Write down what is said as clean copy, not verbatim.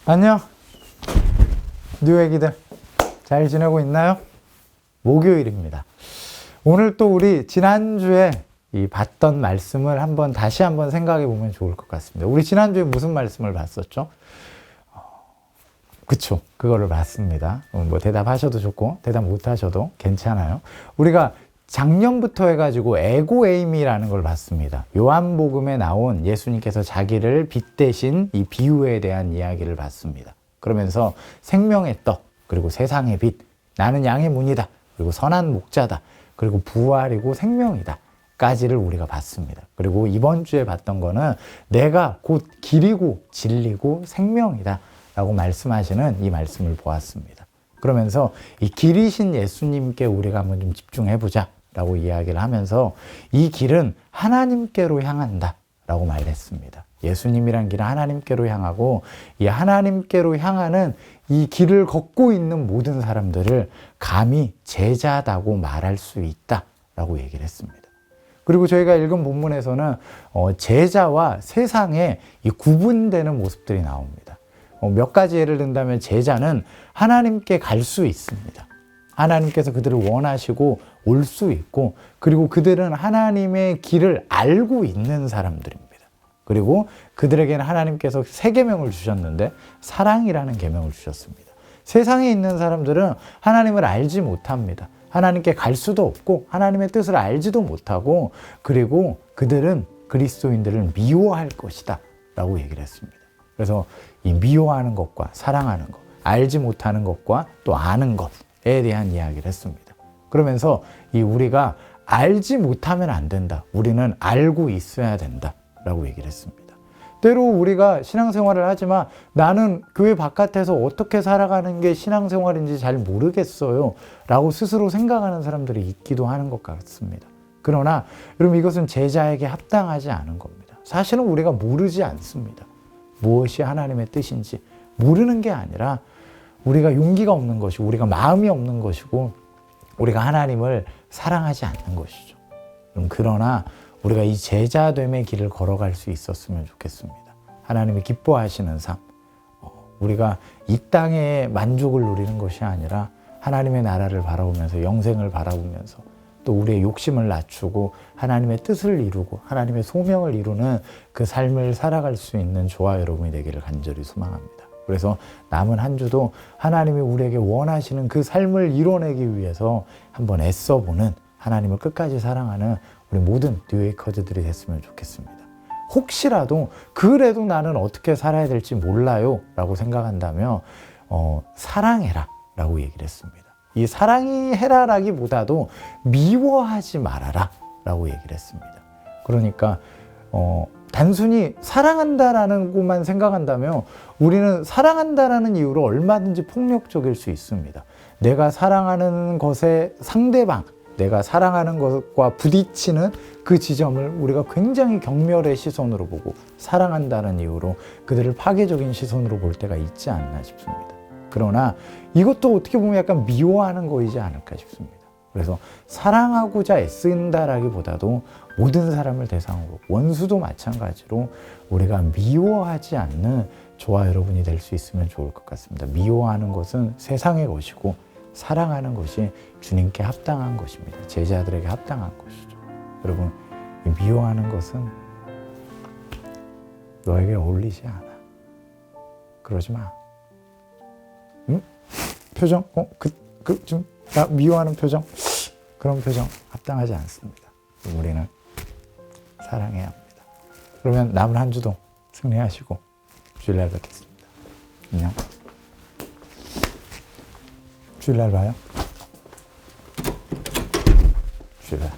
안녕. 뉴 애기들 잘 지내고 있나요? 목요일입니다. 오늘 또 우리 지난주에 봤던 말씀을 다시 한번 생각해 보면 좋을 것 같습니다. 우리 지난주에 무슨 말씀을 봤었죠? 그쵸. 그거를 봤습니다. 뭐 대답하셔도 좋고 대답 못 하셔도 괜찮아요. 우리가 작년부터 해가지고 에고에임이라는 걸 봤습니다. 요한복음에 나온 예수님께서 자기를 빗대신 이 비유에 대한 이야기를 봤습니다. 그러면서 생명의 떡, 그리고 세상의 빛, 나는 양의 문이다, 그리고 선한 목자다, 그리고 부활이고 생명이다 까지를 우리가 봤습니다. 그리고 이번 주에 봤던 거는 내가 곧 길이고 진리고 생명이다 라고 말씀하시는 이 말씀을 보았습니다. 그러면서 이 길이신 예수님께 우리가 한번 좀 집중해보자 라고 이야기를 하면서 이 길은 하나님께로 향한다 라고 말했습니다. 예수님이란 길은 하나님께로 향하고 이 하나님께로 향하는 이 길을 걷고 있는 모든 사람들을 감히 제자다고 말할 수 있다 라고 얘기를 했습니다. 그리고 저희가 읽은 본문에서는 제자와 세상에 이 구분되는 모습들이 나옵니다. 몇 가지 예를 든다면 제자는 하나님께 갈 수 있습니다. 하나님께서 그들을 원하시고 올 수 있고, 그리고 그들은 하나님의 길을 알고 있는 사람들입니다. 그리고 그들에게는 하나님께서 세 계명을 주셨는데 사랑이라는 계명을 주셨습니다. 세상에 있는 사람들은 하나님을 알지 못합니다. 하나님께 갈 수도 없고 하나님의 뜻을 알지도 못하고, 그리고 그들은 그리스도인들을 미워할 것이다 라고 얘기를 했습니다. 그래서 이 미워하는 것과 사랑하는 것, 알지 못하는 것과 또 아는 것에 대한 이야기를 했습니다. 그러면서 우리가 알지 못하면 안 된다. 우리는 알고 있어야 된다 라고 얘기를 했습니다. 때로 우리가 신앙생활을 하지만 나는 교회 바깥에서 어떻게 살아가는 게 신앙생활인지 잘 모르겠어요 라고 스스로 생각하는 사람들이 있기도 하는 것 같습니다. 그러나 여러분, 이것은 제자에게 합당하지 않은 겁니다. 사실은 우리가 모르지 않습니다. 무엇이 하나님의 뜻인지 모르는 게 아니라 우리가 용기가 없는 것이고 우리가 마음이 없는 것이고 우리가 하나님을 사랑하지 않는 것이죠. 그러나 우리가 이 제자됨의 길을 걸어갈 수 있었으면 좋겠습니다. 하나님이 기뻐하시는 삶, 우리가 이 땅의 만족을 누리는 것이 아니라 하나님의 나라를 바라보면서, 영생을 바라보면서, 또 우리의 욕심을 낮추고 하나님의 뜻을 이루고 하나님의 소명을 이루는 그 삶을 살아갈 수 있는 저와 여러분이 되기를 간절히 소망합니다. 그래서 남은 한 주도 하나님이 우리에게 원하시는 그 삶을 이뤄내기 위해서 한번 애써보는, 하나님을 끝까지 사랑하는 우리 모든 뉴웨이커즈들이 됐으면 좋겠습니다. 혹시라도 그래도 나는 어떻게 살아야 될지 몰라요 라고 생각한다면 사랑해라 라고 얘기를 했습니다. 이 사랑이 해라라기보다도 미워하지 말아라 라고 얘기를 했습니다. 그러니까 단순히 사랑한다라는 것만 생각한다면 우리는 사랑한다라는 이유로 얼마든지 폭력적일 수 있습니다. 내가 사랑하는 것의 상대방, 내가 사랑하는 것과 부딪히는 그 지점을 우리가 굉장히 경멸의 시선으로 보고 사랑한다는 이유로 그들을 파괴적인 시선으로 볼 때가 있지 않나 싶습니다. 그러나 이것도 어떻게 보면 약간 미워하는 거이지 않을까 싶습니다. 그래서 사랑하고자 애쓴다라기보다도 모든 사람을 대상으로, 원수도 마찬가지로 우리가 미워하지 않는 저와 여러분이 될 수 있으면 좋을 것 같습니다. 미워하는 것은 세상의 것이고 사랑하는 것이 주님께 합당한 것입니다. 제자들에게 합당한 것이죠. 여러분, 미워하는 것은 너에게 어울리지 않아. 그러지 마. 응? 표정? 좀 나 미워하는 표정? 그런 표정 합당하지 않습니다. 우리는 사랑해야 합니다. 그러면 남은 한 주도 승리하시고 주일날 뵙겠습니다. 안녕. 주일날 봐요. 주일날.